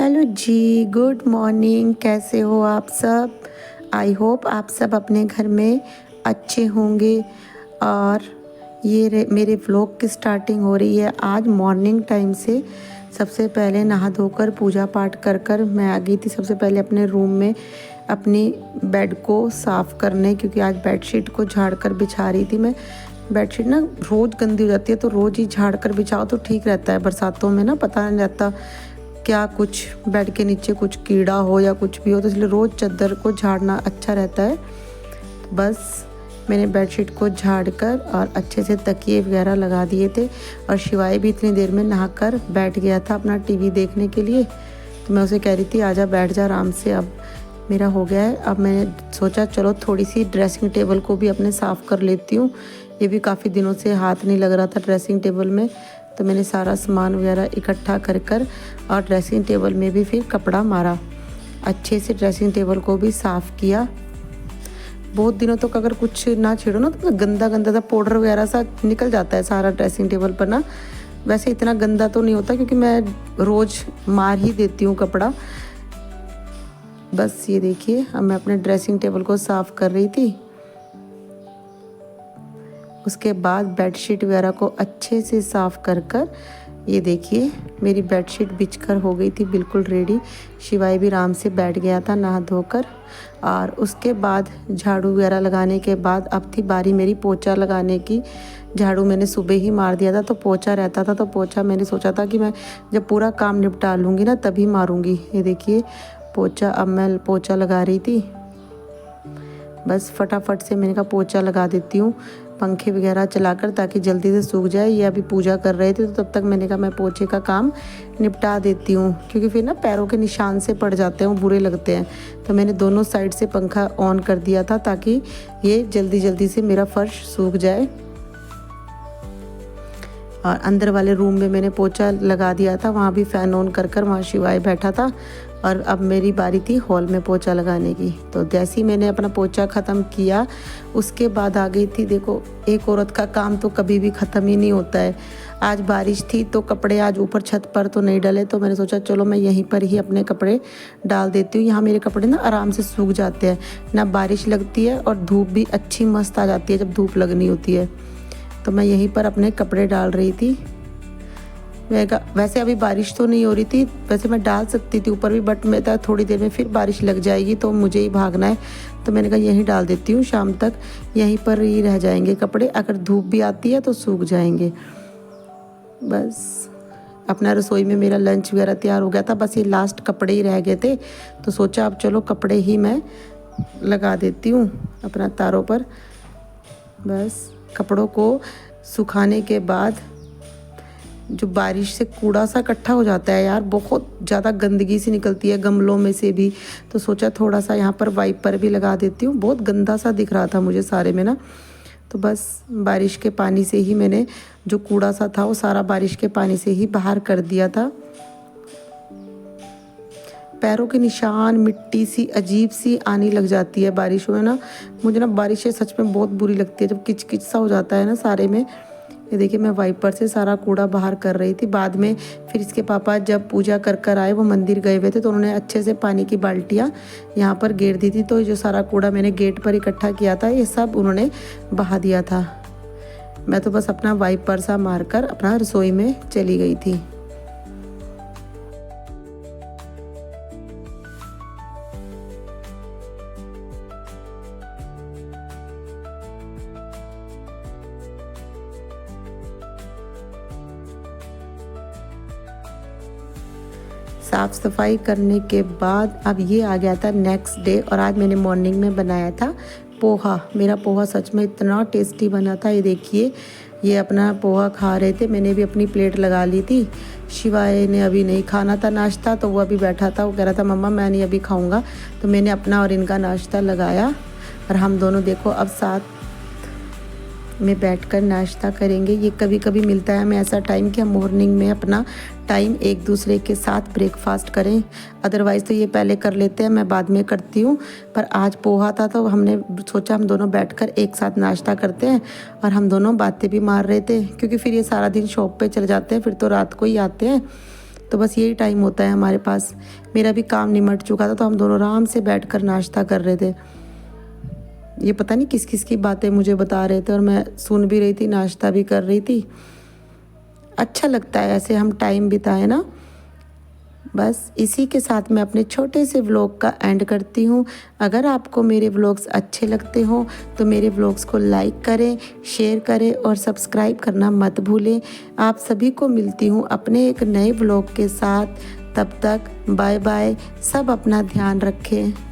Hello जी, good morning. कैसे हो आप सब? आई होप आप सब अपने घर में अच्छे होंगे। और ये मेरे व्लॉग की स्टार्टिंग हो रही है आज मॉर्निंग टाइम से। सबसे पहले नहा धोकर पूजा पाठ कर कर मैं आ गई थी सबसे पहले अपने रूम में अपनी बेड को साफ़ करने, क्योंकि आज बेडशीट को झाड़ कर बिछा रही थी मैं। बेडशीट ना रोज़ गंदी हो जाती है, तो रोज़ ही झाड़ कर बिछाओ तो ठीक रहता है। बरसातों में ना पता नहीं रहता क्या कुछ बेड के नीचे कुछ कीड़ा हो या कुछ भी हो, तो इसलिए रोज़ चादर को झाड़ना अच्छा रहता है। बस मैंने बेडशीट को झाड़कर और अच्छे से तकिए वगैरह लगा दिए थे। और शिवाय भी इतनी देर में नहाकर बैठ गया था अपना टीवी देखने के लिए, तो मैं उसे कह रही थी आजा बैठ जा आराम से। अब मेरा हो गया है। अब मैंने सोचा चलो थोड़ी सी ड्रेसिंग टेबल को भी अपने साफ़ कर लेती हूँ। ये भी काफ़ी दिनों से हाथ नहीं लग रहा था ड्रेसिंग टेबल में, तो मैंने सारा सामान वगैरह इकट्ठा कर और ड्रेसिंग टेबल में भी फिर कपड़ा मारा। अच्छे से ड्रेसिंग टेबल को भी साफ़ किया। बहुत दिनों तक अगर कुछ ना छेड़ो ना तो गंदा गंदा सा पाउडर वगैरह सा निकल जाता है सारा ड्रेसिंग टेबल पर ना। वैसे इतना गंदा तो नहीं होता क्योंकि मैं रोज़ मार ही देती हूँ कपड़ा। बस ये देखिए, अब मैं अपने ड्रेसिंग टेबल को साफ़ कर रही थी। उसके बाद बेडशीट वगैरह को अच्छे से साफ़ कर ये देखिए मेरी बेडशीट बिछकर हो गई थी बिल्कुल रेडी। शिवाय भी आराम से बैठ गया था नहा धोकर। और उसके बाद झाड़ू वगैरह लगाने के बाद अब थी बारी मेरी पोछा लगाने की। झाड़ू मैंने सुबह ही मार दिया था तो पोछा रहता था, तो पोछा मैंने सोचा था कि मैं जब पूरा काम निपटा लूँगी ना तभी मारूँगी। ये देखिए पोछा, अब मैं पोछा लगा रही थी। बस फटाफट से मैंने कहा पोछा लगा देती हूँ पंखे वगैरह चलाकर, ताकि जल्दी से सूख जाए। ये अभी पूजा कर रहे थे तो तब तक मैंने कहा मैं पोछे का काम निपटा देती हूँ, क्योंकि फिर ना पैरों के निशान से पड़ जाते हैं, वो बुरे लगते हैं। तो मैंने दोनों साइड से पंखा ऑन कर दिया था ताकि ये जल्दी जल्दी से मेरा फर्श सूख जाए। और अंदर वाले रूम में मैंने पोछा लगा दिया था, वहाँ भी फ़ैन ऑन कर वहाँ शिवाय बैठा था। और अब मेरी बारी थी हॉल में पोछा लगाने की। तो जैसे ही मैंने अपना पोछा ख़त्म किया उसके बाद आ गई थी। देखो एक औरत का काम तो कभी भी ख़त्म ही नहीं होता है। आज बारिश थी तो कपड़े आज ऊपर छत पर तो नहीं डले, तो मैंने सोचा चलो मैं यहीं पर ही अपने कपड़े डाल देती हूँ। यहाँ मेरे कपड़े ना आराम से सूख जाते हैं, ना बारिश लगती है और धूप भी अच्छी मस्त आ जाती है जब धूप लगनी होती है। तो मैं यहीं पर अपने कपड़े डाल रही थी। वैसे अभी बारिश तो नहीं हो रही थी, वैसे मैं डाल सकती थी ऊपर भी, बट मैं था थोड़ी देर में फिर बारिश लग जाएगी तो मुझे ही भागना है। तो मैंने कहा यहीं डाल देती हूँ, शाम तक यहीं पर ही रह जाएंगे कपड़े, अगर धूप भी आती है तो सूख जाएंगे। बस अपना रसोई में मेरा लंच वगैरह तैयार हो गया था, बस ये लास्ट कपड़े ही रह गए थे। तो सोचा अब चलो कपड़े ही मैं लगा देती हूँ अपना तारों पर। बस कपड़ों को सुखाने के बाद जो बारिश से कूड़ा सा इकट्ठा हो जाता है यार, बहुत ज़्यादा गंदगी सी निकलती है गमलों में से भी, तो सोचा थोड़ा सा यहाँ पर वाइपर भी लगा देती हूँ। बहुत गंदा सा दिख रहा था मुझे सारे में ना, तो बस बारिश के पानी से ही मैंने जो कूड़ा सा था वो सारा बारिश के पानी से ही बाहर कर दिया था। पैरों के निशान मिट्टी सी अजीब सी आने लग जाती है बारिशों में ना। मुझे ना बारिशें सच में बहुत बुरी लगती है, जब किच किच सा हो जाता है ना सारे में। ये देखिए मैं वाइपर से सारा कूड़ा बाहर कर रही थी। बाद में फिर इसके पापा जब पूजा कर आए, वो मंदिर गए हुए थे, तो उन्होंने अच्छे से पानी की बाल्टियाँ यहाँ पर घेर दी थी। तो जो सारा कूड़ा मैंने गेट पर इकट्ठा किया था ये सब उन्होंने बहा दिया था। मैं तो बस अपना वाइपर सा मारकर अपना रसोई में चली गई थी। साफ़ सफाई करने के बाद अब ये आ गया था नेक्स्ट डे, और आज मैंने मॉर्निंग में बनाया था पोहा। मेरा पोहा सच में इतना टेस्टी बना था। ये देखिए ये अपना पोहा खा रहे थे, मैंने भी अपनी प्लेट लगा ली थी। शिवाय ने अभी नहीं खाना था नाश्ता, तो वो अभी बैठा था, वो कह रहा था मम्मा मैं नहीं अभी खाऊंगा। तो मैंने अपना और इनका नाश्ता लगाया और हम दोनों देखो अब साथ में बैठकर नाश्ता करेंगे। ये कभी कभी मिलता है हमें ऐसा टाइम कि हम मॉर्निंग में अपना टाइम एक दूसरे के साथ ब्रेकफास्ट करें। अदरवाइज़ तो ये पहले कर लेते हैं, मैं बाद में करती हूँ। पर आज पोहा था तो हमने सोचा हम दोनों बैठकर एक साथ नाश्ता करते हैं। और हम दोनों बातें भी मार रहे थे, क्योंकि फिर ये सारा दिन शॉप पे चले जाते हैं, फिर तो रात को ही आते हैं। तो बस यही टाइम होता है हमारे पास। मेरा भी काम निमट चुका था तो हम दोनों आराम से बैठकर नाश्ता कर रहे थे। ये पता नहीं किस किस की बातें मुझे बता रहे थे और मैं सुन भी रही थी, नाश्ता भी कर रही थी। अच्छा लगता है ऐसे हम टाइम बिताए ना। बस इसी के साथ मैं अपने छोटे से व्लॉग का एंड करती हूँ। अगर आपको मेरे व्लॉग्स अच्छे लगते हों तो मेरे व्लॉग्स को लाइक करें, शेयर करें और सब्सक्राइब करना मत भूलें। आप सभी को मिलती हूँ अपने एक नए व्लॉग के साथ। तब तक बाय बाय। सब अपना ध्यान रखें।